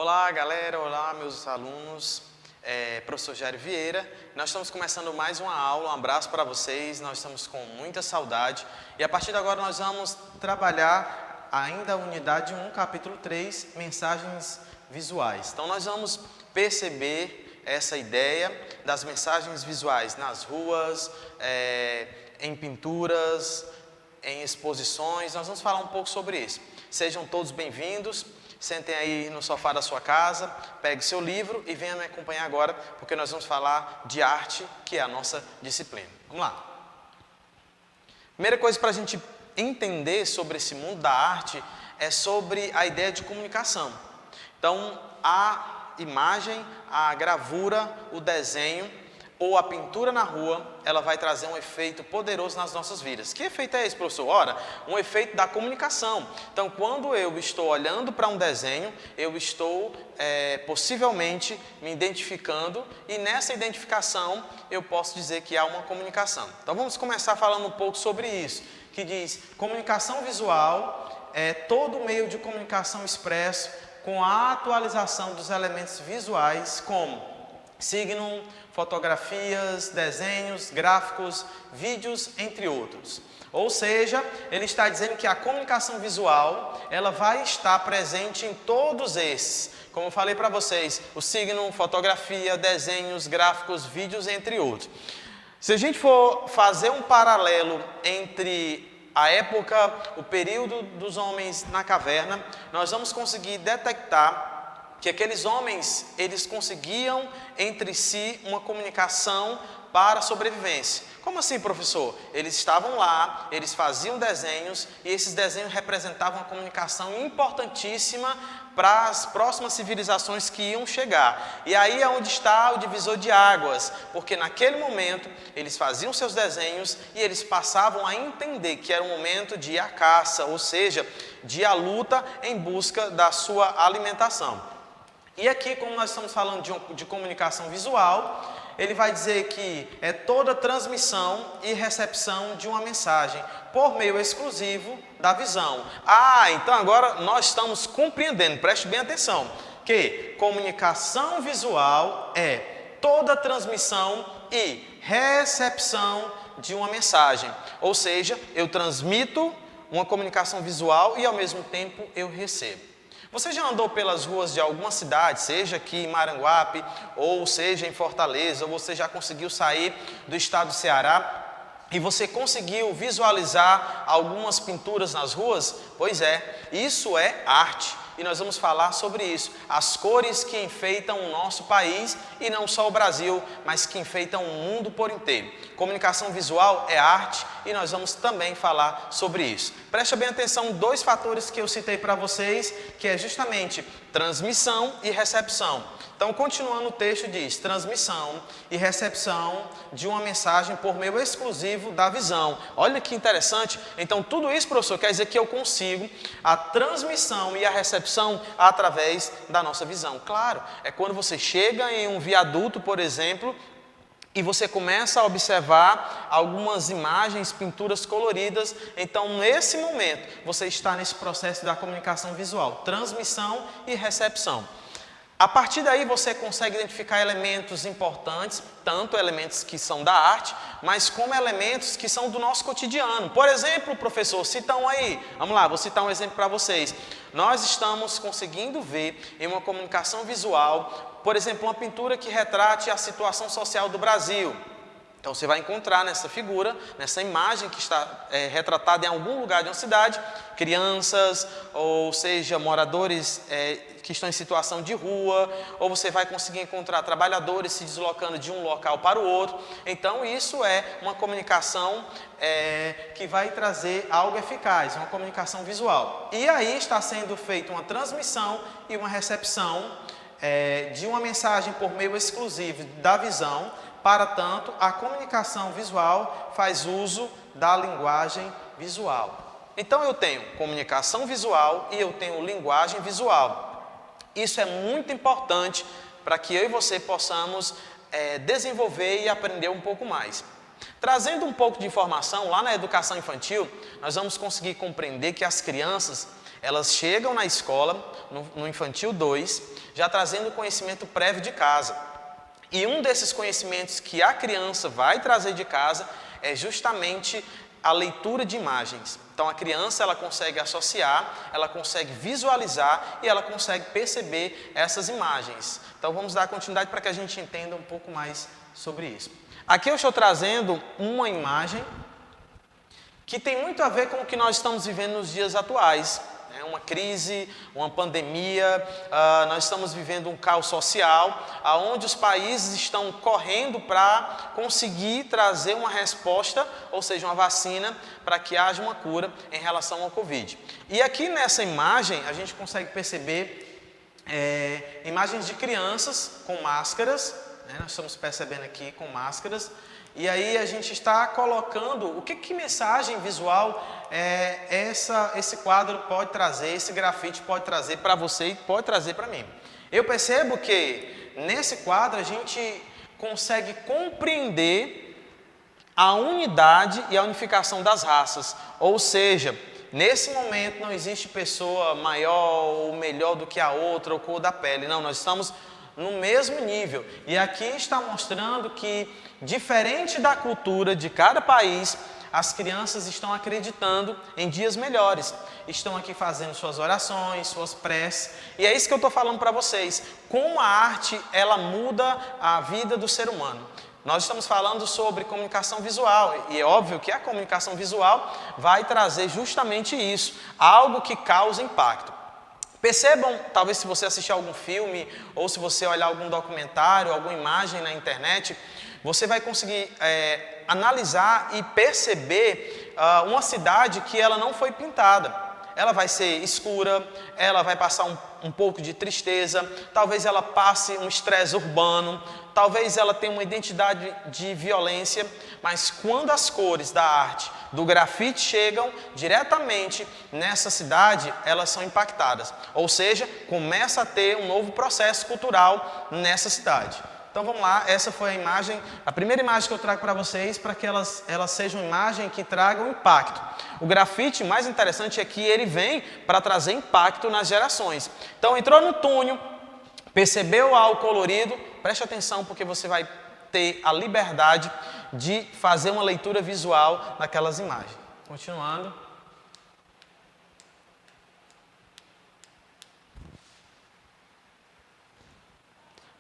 Olá, galera. Olá, meus alunos. Professor Jair Vieira. Nós estamos começando mais uma aula. Um abraço para vocês. Nós estamos com muita saudade. E a partir de agora nós vamos trabalhar ainda a unidade 1, capítulo 3, mensagens visuais. Então nós vamos perceber essa ideia das mensagens visuais nas ruas, em pinturas, em exposições. Nós vamos falar um pouco sobre isso. Sejam todos bem-vindos. Sentem aí no sofá da sua casa, pegue seu livro e venha me acompanhar agora, porque nós vamos falar de arte, que é a nossa disciplina. Vamos lá. Primeira coisa para a gente entender sobre esse mundo da arte é sobre a ideia de comunicação. Então, a imagem, a gravura, o desenho ou a pintura na rua, ela vai trazer um efeito poderoso nas nossas vidas. Que efeito é esse, professor? Ora, um efeito da comunicação. Então, quando eu estou olhando para um desenho, eu estou possivelmente me identificando e nessa identificação eu posso dizer que há uma comunicação. Então, vamos começar falando um pouco sobre isso, que diz: comunicação visual é todo meio de comunicação expresso com a atualização dos elementos visuais, como signo, fotografias, desenhos, gráficos, vídeos, entre outros. Ou seja, ele está dizendo que a comunicação visual, ela vai estar presente em todos esses. Como eu falei para vocês, o signo, fotografia, desenhos, gráficos, vídeos, entre outros. Se a gente for fazer um paralelo entre a época, o período dos homens na caverna, nós vamos conseguir detectar que aqueles homens, eles conseguiam entre si uma comunicação para a sobrevivência. Como assim, professor? Eles estavam lá, eles faziam desenhos e esses desenhos representavam uma comunicação importantíssima para as próximas civilizações que iam chegar. E aí é onde está o divisor de águas, porque naquele momento eles faziam seus desenhos e eles passavam a entender que era um momento de ir à caça, ou seja, de ir à luta em busca da sua alimentação. E aqui, como nós estamos falando de comunicação visual, ele vai dizer que é toda transmissão e recepção de uma mensagem por meio exclusivo da visão. Então agora nós estamos compreendendo, preste bem atenção, que comunicação visual é toda transmissão e recepção de uma mensagem. Ou seja, eu transmito uma comunicação visual e ao mesmo tempo eu recebo. Você já andou pelas ruas de alguma cidade, seja aqui em Maranguape, ou seja em Fortaleza, ou você já conseguiu sair do estado do Ceará e você conseguiu visualizar algumas pinturas nas ruas? Pois é, isso é arte. E nós vamos falar sobre isso, as cores que enfeitam o nosso país e não só o Brasil, mas que enfeitam o mundo por inteiro. Comunicação visual é arte e nós vamos também falar sobre isso. Preste bem atenção, dois fatores que eu citei para vocês, que é justamente transmissão e recepção. Então, continuando o texto, diz: transmissão e recepção de uma mensagem por meio exclusivo da visão. Olha que interessante. Então, tudo isso, professor, quer dizer que eu consigo a transmissão e a recepção através da nossa visão. Claro, é quando você chega em um viaduto, por exemplo, e você começa a observar algumas imagens, pinturas coloridas. Então, nesse momento, você está nesse processo da comunicação visual, transmissão e recepção. A partir daí você consegue identificar elementos importantes, tanto elementos que são da arte, mas como elementos que são do nosso cotidiano. Por exemplo, professor, citam aí, vamos lá, vou citar um exemplo para vocês. Nós estamos conseguindo ver em uma comunicação visual, por exemplo, uma pintura que retrate a situação social do Brasil. Então você vai encontrar nessa figura, nessa imagem que está retratada em algum lugar de uma cidade, crianças, ou seja, moradores que estão em situação de rua, ou você vai conseguir encontrar trabalhadores se deslocando de um local para o outro. Então isso é uma comunicação que vai trazer algo eficaz, uma comunicação visual. E aí está sendo feita uma transmissão e uma recepção de uma mensagem por meio exclusivo da visão. Para tanto, a comunicação visual faz uso da linguagem visual. Então eu tenho comunicação visual e eu tenho linguagem visual. Isso é muito importante para que eu e você possamos desenvolver e aprender um pouco mais. Trazendo um pouco de informação, lá na educação infantil, nós vamos conseguir compreender que as crianças, Elas chegam na escola, no infantil 2, já trazendo conhecimento prévio de casa. E um desses conhecimentos que a criança vai trazer de casa é justamente a leitura de imagens. Então a criança ela consegue associar, ela consegue visualizar e ela consegue perceber essas imagens. Então vamos dar continuidade para que a gente entenda um pouco mais sobre isso. Aqui eu estou trazendo uma imagem que tem muito a ver com o que nós estamos vivendo nos dias atuais. É uma crise, uma pandemia, nós estamos vivendo um caos social, onde os países estão correndo para conseguir trazer uma resposta, ou seja, uma vacina, para que haja uma cura em relação ao Covid. E aqui nessa imagem a gente consegue perceber imagens de crianças com máscaras, né? Nós estamos percebendo aqui com máscaras. E aí a gente está colocando o que mensagem visual esse quadro pode trazer, esse grafite pode trazer para você e pode trazer para mim. Eu percebo que nesse quadro a gente consegue compreender a unidade e a unificação das raças. Ou seja, nesse momento não existe pessoa maior ou melhor do que a outra ou cor da pele. Não, nós estamos no mesmo nível. E aqui está mostrando que, diferente da cultura de cada país, as crianças estão acreditando em dias melhores. Estão aqui fazendo suas orações, suas preces. E é isso que eu estou falando para vocês. Como a arte, ela muda a vida do ser humano. Nós estamos falando sobre comunicação visual. E é óbvio que a comunicação visual vai trazer justamente isso. Algo que causa impacto. Percebam, talvez se você assistir algum filme ou se você olhar algum documentário, alguma imagem na internet, você vai conseguir analisar e perceber uma cidade que ela não foi pintada. Ela vai ser escura, ela vai passar um pouco de tristeza, talvez ela passe um estresse urbano, talvez ela tenha uma identidade de violência, mas quando as cores da arte, do grafite chegam diretamente nessa cidade, elas são impactadas. Ou seja, começa a ter um novo processo cultural nessa cidade. Então vamos lá, essa foi a imagem, a primeira imagem que eu trago para vocês, para que elas sejam imagens que tragam impacto. O grafite, mais interessante é que ele vem para trazer impacto nas gerações. Então entrou no túnel, percebeu algo colorido, preste atenção porque você vai ter a liberdade de fazer uma leitura visual naquelas imagens. Continuando.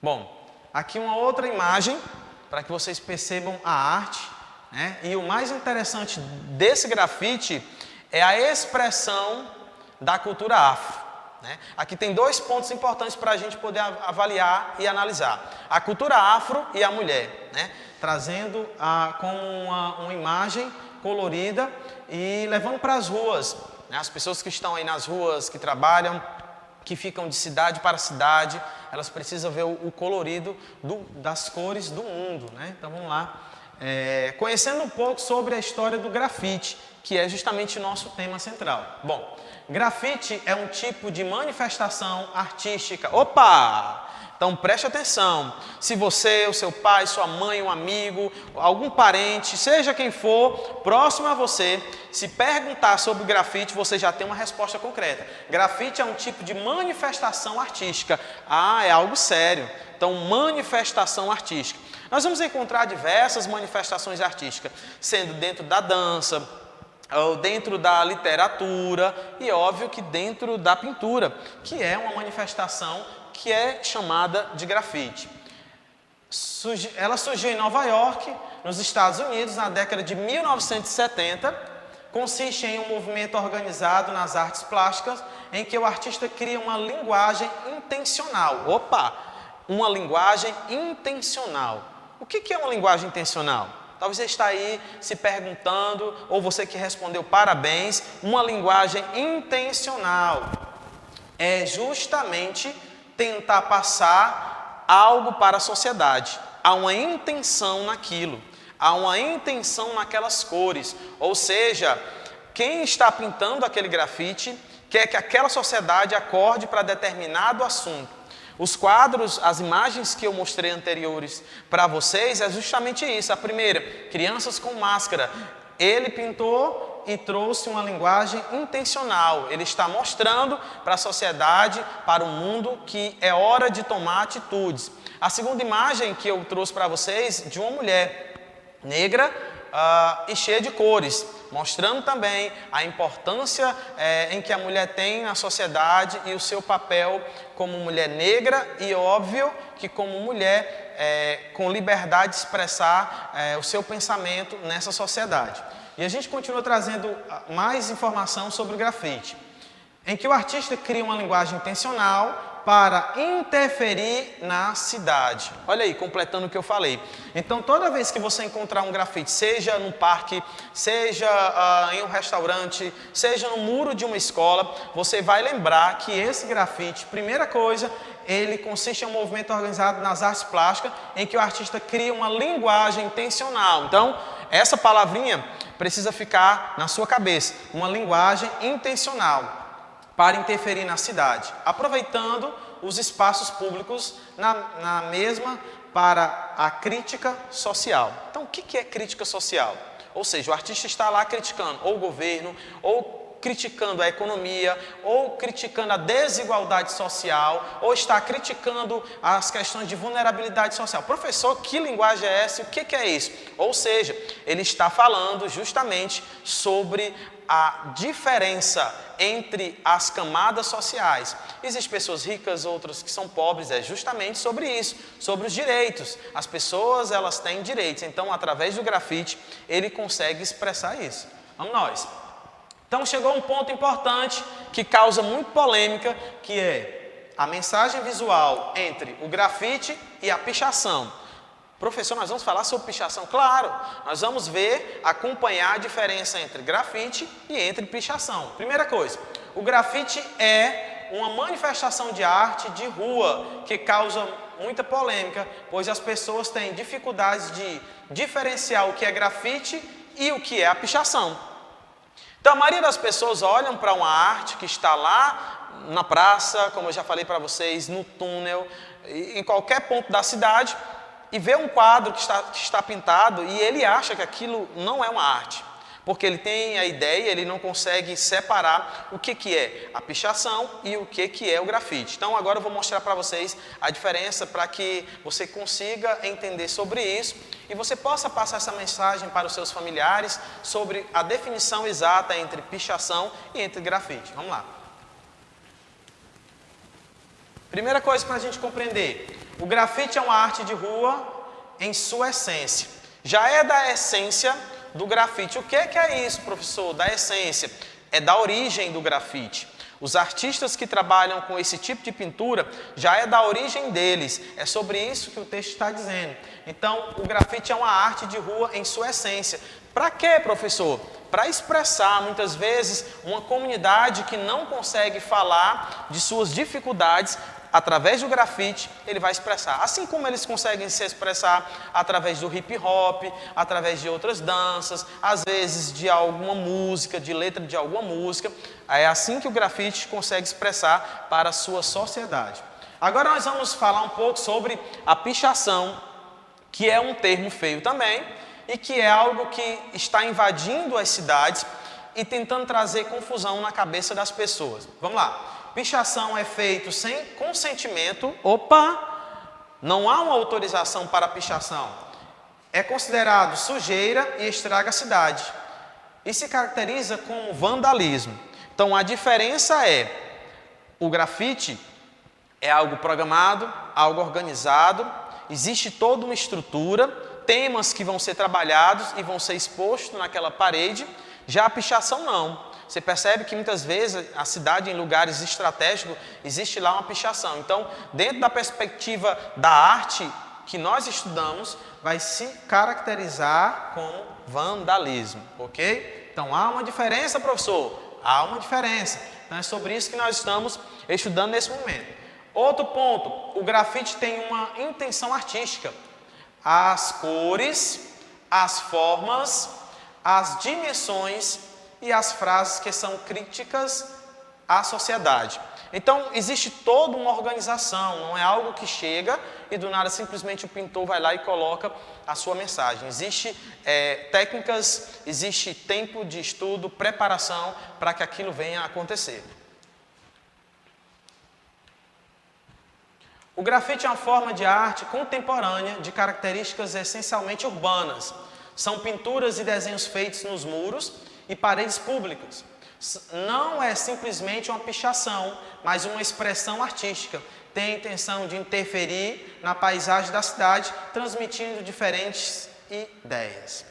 Bom, aqui uma outra imagem para que vocês percebam a arte, né? E o mais interessante desse grafite é a expressão da cultura afro, né? Aqui tem dois pontos importantes para a gente poder avaliar e analisar. A cultura afro e a mulher, né? Trazendo como uma imagem colorida e levando para as ruas, né? As pessoas que estão aí nas ruas, que trabalham, que ficam de cidade para cidade, elas precisam ver o colorido das cores do mundo, né? Então vamos lá, conhecendo um pouco sobre a história do grafite, que é justamente o nosso tema central. Bom, grafite é um tipo de manifestação artística. Opa! Então preste atenção, se você, o seu pai, sua mãe, um amigo, algum parente, seja quem for, próximo a você, se perguntar sobre o grafite, você já tem uma resposta concreta. Grafite é um tipo de manifestação artística. É algo sério. Então, manifestação artística. Nós vamos encontrar diversas manifestações artísticas, sendo dentro da dança, ou dentro da literatura e, óbvio, que dentro da pintura, que é uma manifestação que é chamada de grafite. Ela surgiu em Nova York, nos Estados Unidos, na década de 1970. Consiste em um movimento organizado nas artes plásticas, em que o artista cria uma linguagem intencional. Uma linguagem intencional. O que é uma linguagem intencional? Talvez você está aí se perguntando, ou você que respondeu parabéns. Uma linguagem intencional é justamente tentar passar algo para a sociedade. Há uma intenção naquilo, há uma intenção naquelas cores. Ou seja, quem está pintando aquele grafite quer que aquela sociedade acorde para determinado assunto. Os quadros, as imagens que eu mostrei anteriores para vocês é justamente isso. A primeira, crianças com máscara. Ele pintou e trouxe uma linguagem intencional. Ele está mostrando para a sociedade, para o mundo, que é hora de tomar atitudes. A segunda imagem que eu trouxe para vocês, de uma mulher negra e cheia de cores, mostrando também a importância em que a mulher tem na sociedade e o seu papel como mulher negra e, óbvio, que como mulher com liberdade de expressar o seu pensamento nessa sociedade. E a gente continua trazendo mais informação sobre o grafite, em que o artista cria uma linguagem intencional para interferir na cidade. Olha aí, completando o que eu falei. Então, toda vez que você encontrar um grafite, seja no parque, seja em um restaurante, seja no muro de uma escola, você vai lembrar que esse grafite, primeira coisa, ele consiste em um movimento organizado nas artes plásticas, em que o artista cria uma linguagem intencional. Então, essa palavrinha precisa ficar na sua cabeça, uma linguagem intencional para interferir na cidade, aproveitando os espaços públicos na mesma para a crítica social. Então, o que é crítica social? Ou seja, o artista está lá criticando ou o governo, ou criticando a economia, ou criticando a desigualdade social, ou está criticando as questões de vulnerabilidade social. Professor, que linguagem é essa? O que é isso? Ou seja, ele está falando justamente sobre a diferença entre as camadas sociais. Existem pessoas ricas, outras que são pobres, é justamente sobre isso, sobre os direitos. As pessoas, elas têm direitos, então através do grafite ele consegue expressar isso. Vamos nós. Então chegou um ponto importante que causa muito polêmica, que é a mensagem visual entre o grafite e a pichação. Professor, nós vamos falar sobre pichação? Claro, nós vamos ver, acompanhar a diferença entre grafite e entre pichação. Primeira coisa, o grafite é uma manifestação de arte de rua que causa muita polêmica, pois as pessoas têm dificuldades de diferenciar o que é grafite e o que é a pichação. Então, a maioria das pessoas olham para uma arte que está lá na praça, como eu já falei para vocês, no túnel, em qualquer ponto da cidade, e vê um quadro que está pintado e ele acha que aquilo não é uma arte, porque ele tem a ideia, ele não consegue separar o que é a pichação e o que é o grafite. Então agora eu vou mostrar para vocês a diferença para que você consiga entender sobre isso e você possa passar essa mensagem para os seus familiares sobre a definição exata entre pichação e entre grafite. Vamos lá. Primeira coisa para a gente compreender, o grafite é uma arte de rua em sua essência. Já é da essência do grafite. O que é isso, professor? Da essência. É da origem do grafite. Os artistas que trabalham com esse tipo de pintura, já é da origem deles. É sobre isso que o texto está dizendo. Então, o grafite é uma arte de rua em sua essência. Para quê, professor? Para expressar, muitas vezes, uma comunidade que não consegue falar de suas dificuldades. Através do grafite, ele vai expressar. Assim como eles conseguem se expressar através do hip hop, através de outras danças, às vezes de alguma música, de letra de alguma música. É assim que o grafite consegue expressar para a sua sociedade. Agora nós vamos falar um pouco sobre a pichação, que é um termo feio também, e que é algo que está invadindo as cidades e tentando trazer confusão na cabeça das pessoas. Vamos lá. Pichação é feito sem consentimento. Não há uma autorização para a pichação. É considerado sujeira e estraga a cidade. E se caracteriza como vandalismo. Então a diferença é, o grafite é algo programado, algo organizado, existe toda uma estrutura, temas que vão ser trabalhados e vão ser expostos naquela parede. Já a pichação não. Você percebe que muitas vezes a cidade, em lugares estratégicos, existe lá uma pichação. Então, dentro da perspectiva da arte que nós estudamos, vai se caracterizar como vandalismo, ok? Então, há uma diferença, professor? Há uma diferença. Então, é sobre isso que nós estamos estudando nesse momento. Outro ponto, o grafite tem uma intenção artística. As cores, as formas, as dimensões e as frases que são críticas à sociedade. Então, existe toda uma organização, não é algo que chega e do nada simplesmente o pintor vai lá e coloca a sua mensagem. Existe técnicas, existe tempo de estudo, preparação para que aquilo venha a acontecer. O grafite é uma forma de arte contemporânea de características essencialmente urbanas. São pinturas e desenhos feitos nos muros e paredes públicas. Não é simplesmente uma pichação, mas uma expressão artística. Tem a intenção de interferir na paisagem da cidade, transmitindo diferentes ideias.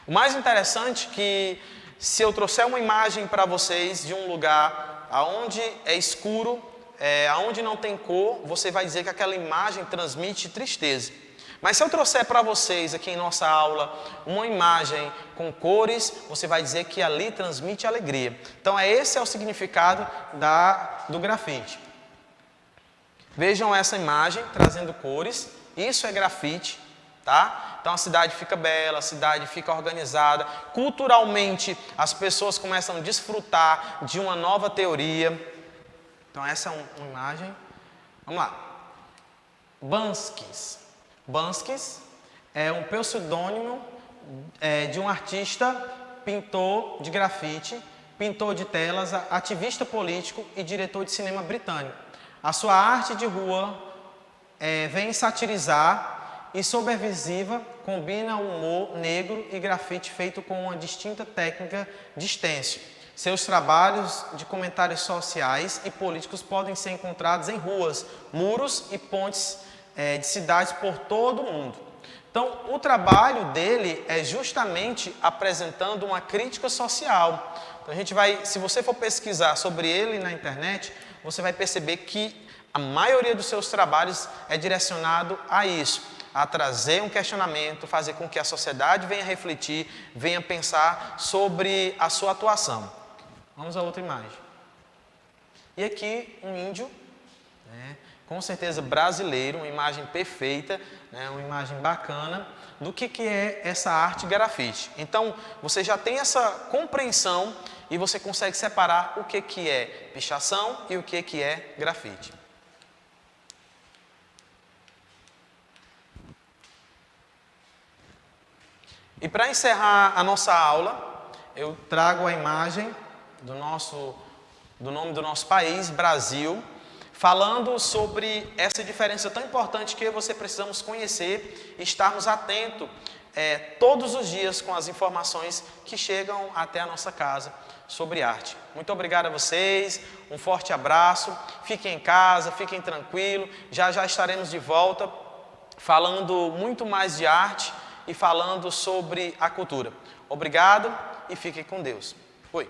O mais interessante é que, se eu trouxer uma imagem para vocês de um lugar onde é escuro, onde não tem cor, você vai dizer que aquela imagem transmite tristeza. Mas se eu trouxer para vocês aqui em nossa aula uma imagem com cores, você vai dizer que ali transmite alegria. Então esse é o significado do grafite. Vejam essa imagem trazendo cores, isso é grafite, tá? Então a cidade fica bela, a cidade fica organizada. Culturalmente as pessoas começam a desfrutar de uma nova teoria. Então essa é uma imagem. Vamos lá. Banskis é um pseudônimo de um artista, pintor de grafite, pintor de telas, ativista político e diretor de cinema britânico. A sua arte de rua vem satirizar e subversiva, combina humor negro e grafite feito com uma distinta técnica de stencil. Seus trabalhos de comentários sociais e políticos podem ser encontrados em ruas, muros e pontes de cidades por todo o mundo. Então, o trabalho dele é justamente apresentando uma crítica social. Então, a gente vai, se você for pesquisar sobre ele na internet, você vai perceber que a maioria dos seus trabalhos é direcionado a isso, a trazer um questionamento, fazer com que a sociedade venha refletir, venha pensar sobre a sua atuação. Vamos a outra imagem. E aqui um índio, com certeza brasileiro, uma imagem perfeita, uma imagem bacana do que é essa arte grafite. Então, você já tem essa compreensão e você consegue separar o que é pichação e o que é grafite. E para encerrar a nossa aula, eu trago a imagem do nome do nosso país, Brasil, falando sobre essa diferença tão importante que você precisamos conhecer e estarmos atentos todos os dias com as informações que chegam até a nossa casa sobre arte. Muito obrigado a vocês, um forte abraço, fiquem em casa, fiquem tranquilos, já estaremos de volta falando muito mais de arte e falando sobre a cultura. Obrigado e fiquem com Deus. Fui.